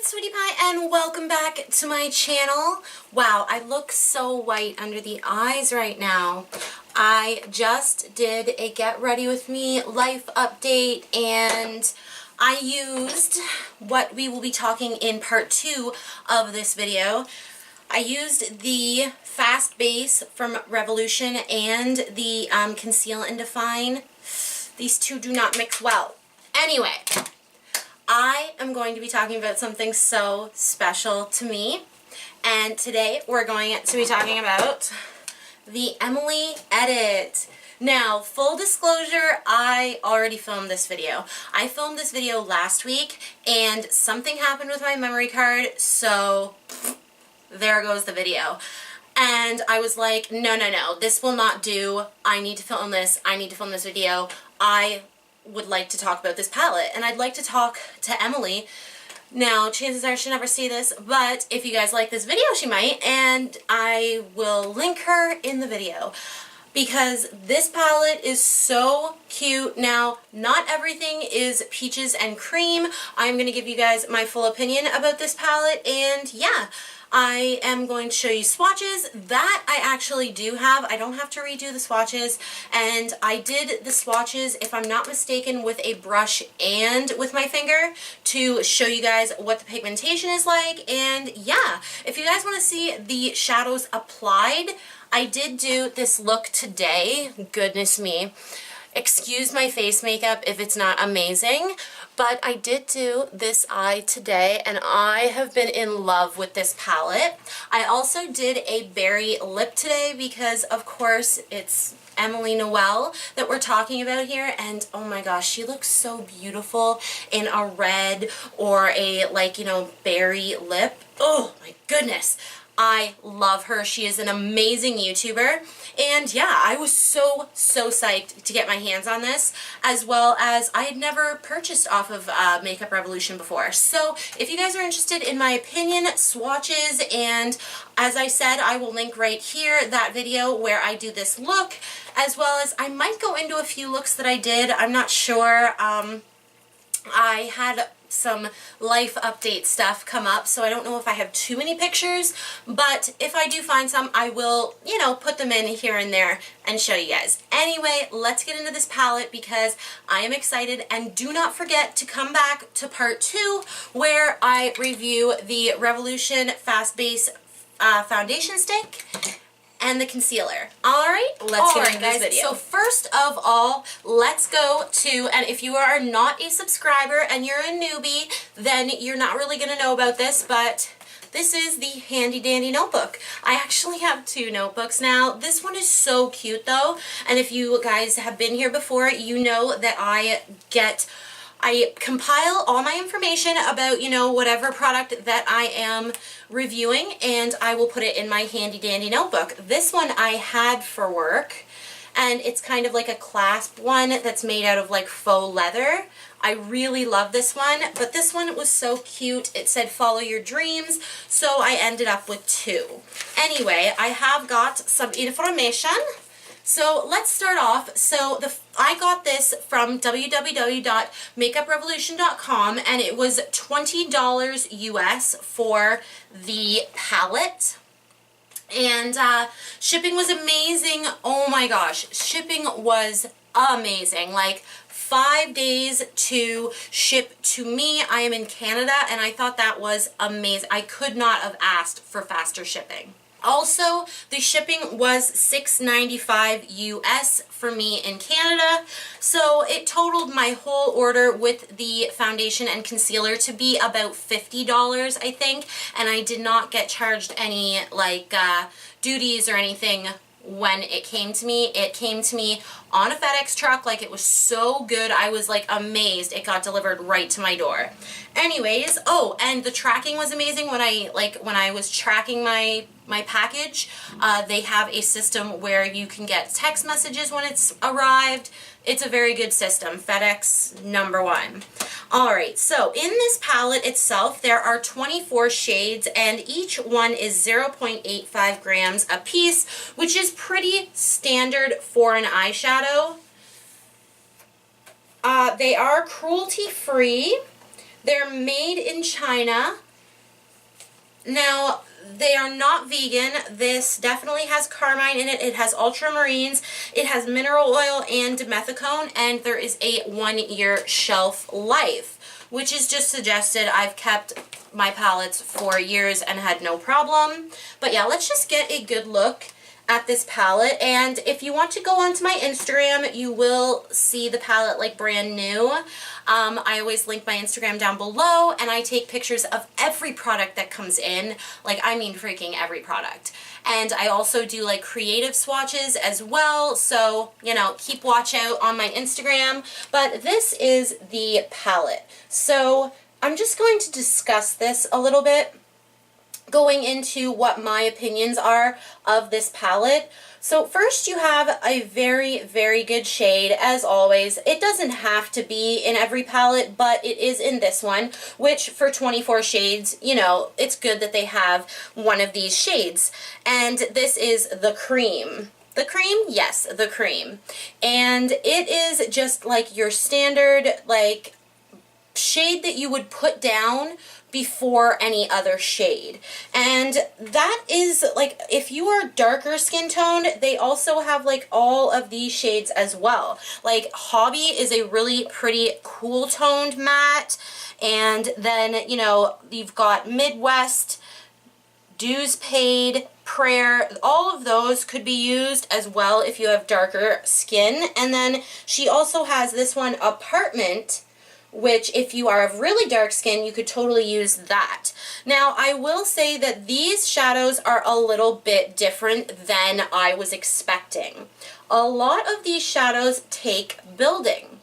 Sweetie Pie, and welcome back to my channel. Wow, I look so white under the eyes right now. I just did a get ready with me life update, and I used what we will be talking in part 2 of this video. I used the Fast Base from Revolution and the Conceal and Define. These two do not mix well. Anyway, I am going to be talking about something so special to me, and today we're going to be talking about the Emily edit. Now, full disclosure, I already filmed this video. I filmed this video last week, and something happened with my memory card, so there goes the video. And I was like, no, this will not do. I need to film this. I need to film this video. I would like to talk about this palette, and I'd like to talk to Emily. Now, chances are she'll never see this, but if you guys like this video, she might, and I will link her in the video because this palette is so cute. Now, not everything is peaches and cream. I'm going to give you guys my full opinion about this palette, and yeah, I am going to show you swatches that I actually do have. I don't have to redo the swatches, and I did the swatches, if I'm not mistaken, with a brush and with my finger to show you guys what the pigmentation is like. And yeah, if you guys want to see the shadows applied, I did do this look today. Goodness me. Excuse my face makeup if it's not amazing, but I did do this eye today, and I have been in love with this palette. I also did a berry lip today because, of course, it's Emily Noel that we're talking about here, and oh my gosh, she looks so beautiful in a red or a, like, you know, berry lip. Oh my goodness. I love her. She is an amazing YouTuber, and yeah, I was so psyched to get my hands on this, as well as I had never purchased off of Makeup Revolution before. So if you guys are interested in my opinion, swatches, and as I said, I will link right here that video where I do this look, as well as I might go into a few looks that I did. I'm not sure. I had some life update stuff come up, so I don't know if I have too many pictures, but if I do find some, I will, you know, put them in here and there and show you guys. Anyway, let's get into this palette because I am excited, and do not forget to come back to part 2 where I review the Revolution Fast Base foundation stick and the concealer. Alright, let's get into this video. So first of all, let's go to, and if you are not a subscriber and you're a newbie, then you're not really going to know about this, but this is the handy dandy notebook. I actually have 2 notebooks now. This one is so cute though, and if you guys have been here before, you know that I compile all my information about, you know, whatever product that I am reviewing, and I will put it in my handy dandy notebook. This one I had for work, and it's kind of like a clasp one that's made out of like faux leather. I really love this one, but this one was so cute. It said follow your dreams, so I ended up with 2. Anyway, I have got some information. So let's start off. So I got this from www.makeuprevolution.com, and it was $20 US for the palette. And shipping was amazing. Oh my gosh, shipping was amazing. Like 5 days to ship to me. I am in Canada, and I thought that was amazing. I could not have asked for faster shipping. Also, the shipping was $6.95 US for me in Canada, so it totaled my whole order with the foundation and concealer to be about $50, I think, and I did not get charged any, like, duties or anything when it came to me. It came to me on a FedEx truck. Like, it was so good. I was like amazed it got delivered right to my door. Anyways, oh, and the tracking was amazing. When I was tracking my package, they have a system where you can get text messages when it's arrived. It's a very good system. FedEx #1. Alright, so in this palette itself, there are 24 shades, and each one is 0.85 grams a piece, which is pretty standard for an eyeshadow. They are cruelty-free. They're made in China. Now, they are not vegan. This definitely has carmine in it. It has ultramarines. It has mineral oil and dimethicone, and there is a 1-year shelf life, which is just suggested. I've kept my palettes for years and had no problem. But yeah, let's just get a good look at this palette. And if you want to go onto my Instagram, you will see the palette like brand new. I always link my Instagram down below, and I take pictures of every product that comes in. Like, I mean freaking every product. And I also do like creative swatches as well, so, you know, keep watch out on my Instagram. But this is the palette. So I'm just going to discuss this a little bit, going into what my opinions are of this palette. So first, you have a very, very good shade, as always. It doesn't have to be in every palette, but it is in this one, which for 24 shades, you know, it's good that they have one of these shades. And this is the cream. The cream? Yes, the cream. And it is just like your standard, like, shade that you would put down before any other shade. And that is like, if you are darker skin toned, they also have like all of these shades as well. Like Hobby is a really pretty cool toned matte, and then, you know, you've got Midwest, Dues Paid, Prayer, all of those could be used as well if you have darker skin. And then she also has this one, Apartment, which if you are of really dark skin, you could totally use that. Now, I will say that these shadows are a little bit different than I was expecting. A lot of these shadows take building.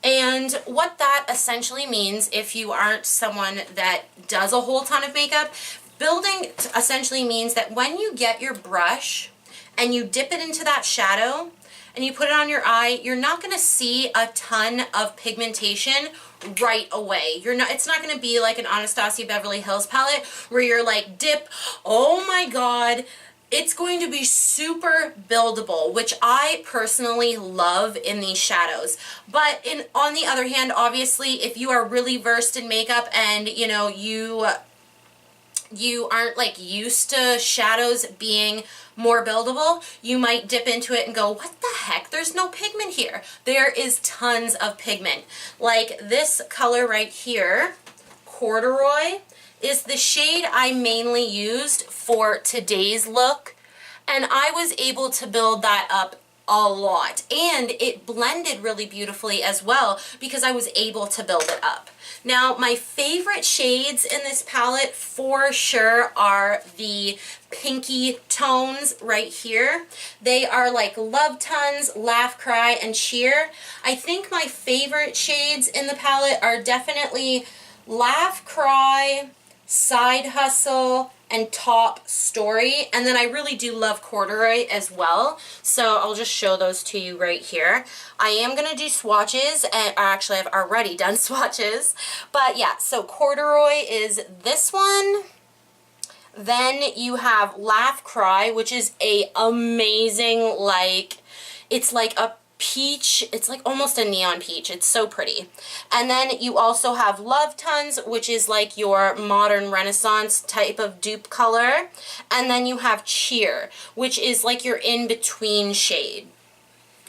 And what that essentially means, if you aren't someone that does a whole ton of makeup, building essentially means that when you get your brush and you dip it into that shadow, and you put it on your eye, you're not going to see a ton of pigmentation right away. It's not going to be like an Anastasia Beverly Hills palette where you're like, dip, oh my god. It's going to be super buildable, which I personally love in these shadows. But on the other hand, obviously, if you are really versed in makeup and, you know, you aren't like used to shadows being more buildable, you might dip into it and go, what the heck, there's no pigment here. There is tons of pigment. Like this color right here, Corduroy, is the shade I mainly used for today's look, and I was able to build that up a lot, and it blended really beautifully as well because I was able to build it up. Now, my favorite shades in this palette for sure are the pinky tones right here. They are like Love Tons, Laugh, Cry, and Cheer. I think my favorite shades in the palette are definitely Laugh, Cry, Side Hustle, and Top Story. And then I really do love Corduroy as well, so I'll just show those to you right here. I am going to do swatches, and actually I've already done swatches, but yeah, so Corduroy is this one. Then you have Laugh Cry, which is a amazing, like, it's like a peach, it's like almost a neon peach, it's so pretty. And then you also have Love Tons, which is like your modern renaissance type of dupe color. And then you have Cheer, which is like your in-between shade.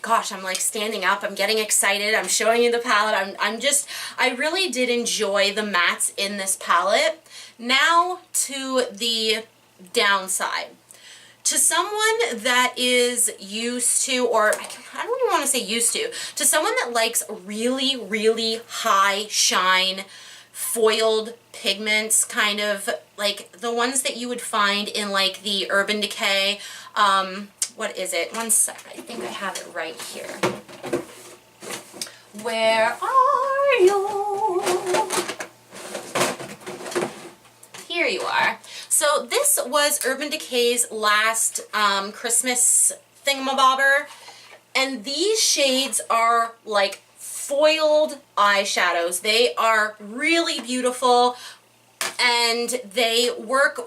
Gosh, I'm like standing up, I'm getting excited, I'm showing you the palette, I really did enjoy the mattes in this palette. Now to the downside. To someone that is used to, or I don't even want to say used to someone that likes really, really high shine, foiled pigments, kind of like the ones that you would find in like the Urban Decay, what is it? One sec, I think I have it right here. Where are you? Here you are. So this was Urban Decay's last Christmas thingamabobber, and these shades are like foiled eyeshadows. They are really beautiful, and they work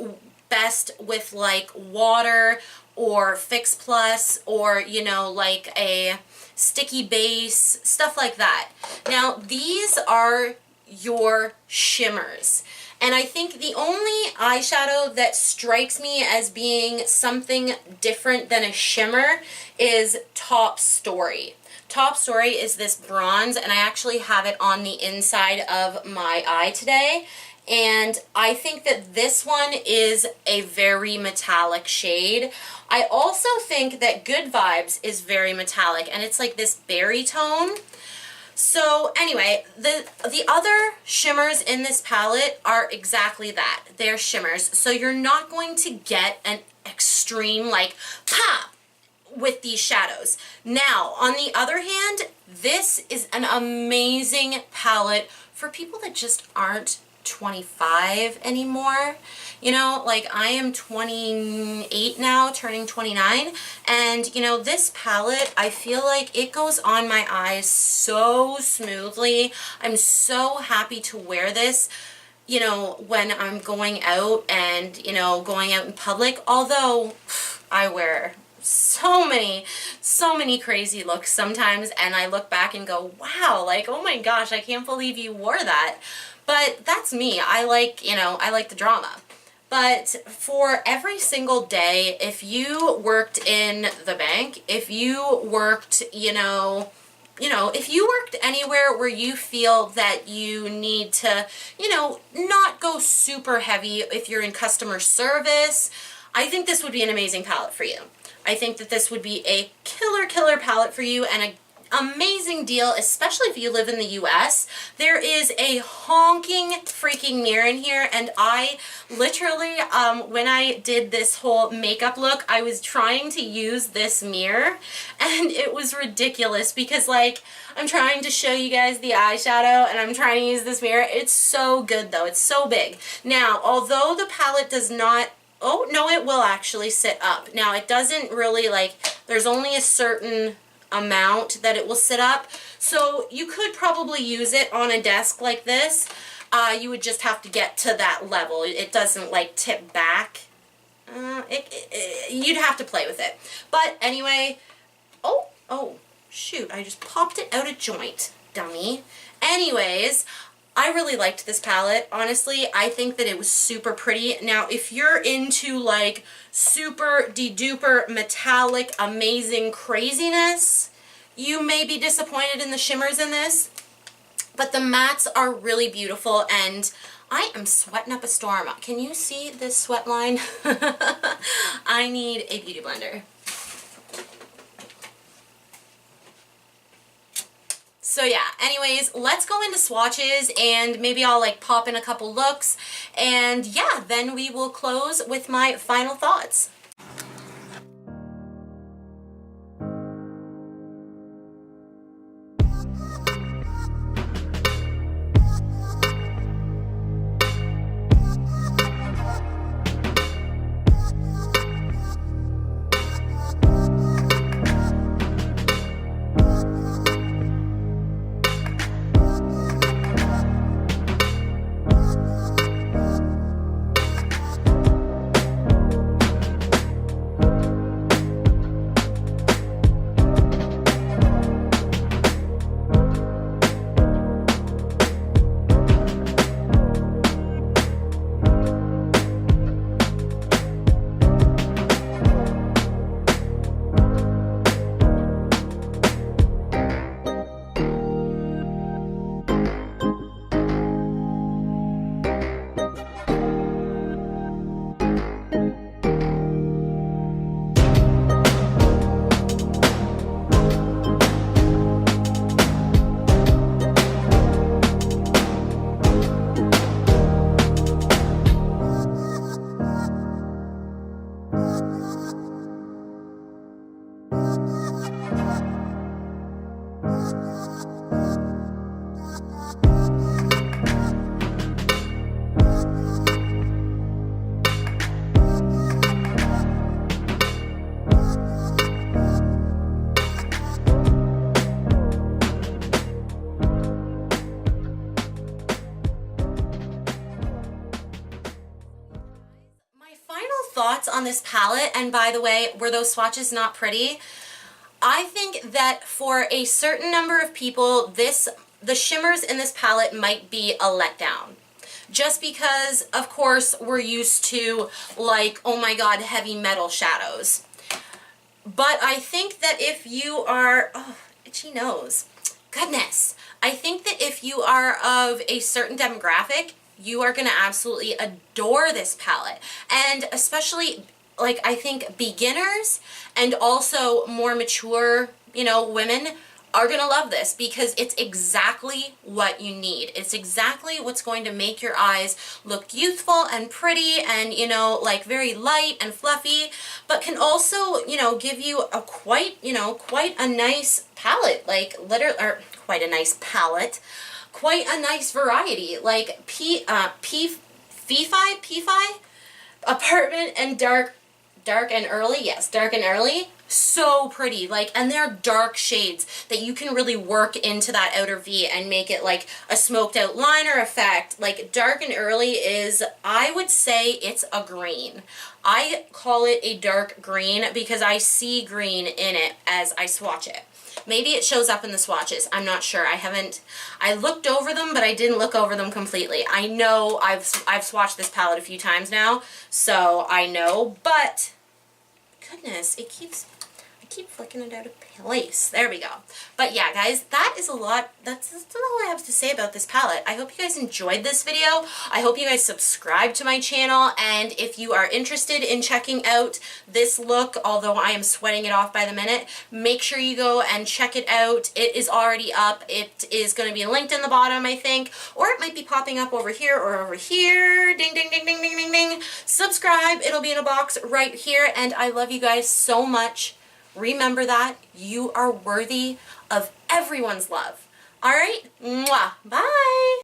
best with like water or Fix Plus, or, you know, like a sticky base, stuff like that. Now these are your shimmers. And I think the only eyeshadow that strikes me as being something different than a shimmer is Top Story. Top Story is this bronze, and I actually have it on the inside of my eye today. And I think that this one is a very metallic shade. I also think that Good Vibes is very metallic, and it's like this berry tone. So anyway, the other shimmers in this palette are exactly that. They're shimmers. So you're not going to get an extreme like pop with these shadows. Now, on the other hand, this is an amazing palette for people that just aren't 25 anymore. You know, like I am 28 now, turning 29, and you know, this palette, I feel like it goes on my eyes so smoothly. I'm so happy to wear this, you know, when I'm going out and, you know, going out in public, although I wear so many crazy looks sometimes, and I look back and go, wow, like, oh my gosh, I can't believe you wore that. But that's me. I like, you know, I like the drama. But for every single day, if you worked in the bank, if you worked, you know, if you worked anywhere where you feel that you need to, you know, not go super heavy, if you're in customer service, I think this would be an amazing palette for you. I think that this would be a killer palette for you, and a amazing deal, especially if you live in the US. There is a honking freaking mirror in here, and I literally, when I did this whole makeup look, I was trying to use this mirror, and it was ridiculous because, like, I'm trying to show you guys the eyeshadow, and I'm trying to use this mirror. It's so good, though. It's so big. Now, although the palette does not, oh, no, it will actually sit up. Now, it doesn't really, like, there's only a certain amount that it will sit up, so you could probably use it on a desk like this. You would just have to get to that level. It doesn't like tip back. You'd have to play with it. But anyway, oh shoot, I just popped it out of joint, dummy. Anyways, I really liked this palette. Honestly, I think that it was super pretty. Now, if you're into like super de-duper metallic amazing craziness, you may be disappointed in the shimmers in this, but the mattes are really beautiful, and I am sweating up a storm. Can you see this sweat line? I need a beauty blender. So yeah, anyways, let's go into swatches, and maybe I'll like pop in a couple looks, and yeah, then we will close with my final thoughts. Thoughts on this palette, and by the way, were those swatches not pretty? I think that for a certain number of people, the shimmers in this palette might be a letdown. just because, of course, we're used to, like, oh my god, heavy metal shadows. But I think that if you are, oh, itchy nose, goodness. I think that if you are of a certain demographic, you are going to absolutely adore this palette. And especially, like, I think beginners and also more mature, you know, women are going to love this because it's exactly what you need. It's exactly what's going to make your eyes look youthful and pretty and, you know, like very light and fluffy, but can also, you know, give you a quite a nice palette, like quite a nice palette, quite a nice variety, like P5, Apartment and Dark and Early, yes, Dark and Early. So pretty, like, and they're dark shades that you can really work into that outer V and make it like a smoked out liner effect. Like, Dark and Early is, I would say it's a green. I call it a dark green because I see green in it as I swatch it. Maybe it shows up in the swatches. I'm not sure. I looked over them, but I didn't look over them completely. I know I've swatched this palette a few times now, so I know, but goodness, I keep flicking it out of place. There we go. But yeah, guys, that is a lot. That's all I have to say about this palette. I hope you guys enjoyed this video. I hope you guys subscribe to my channel, and if you are interested in checking out this look, although I am sweating it off by the minute, make sure you go and check it out. It is already up. It is going to be linked in the bottom, I think, or it might be popping up over here or over here. Ding, ding, ding, ding, ding, ding, ding. Subscribe. It'll be in a box right here, and I love you guys so much. Remember that you are worthy of everyone's love. All right? Mwah. Bye.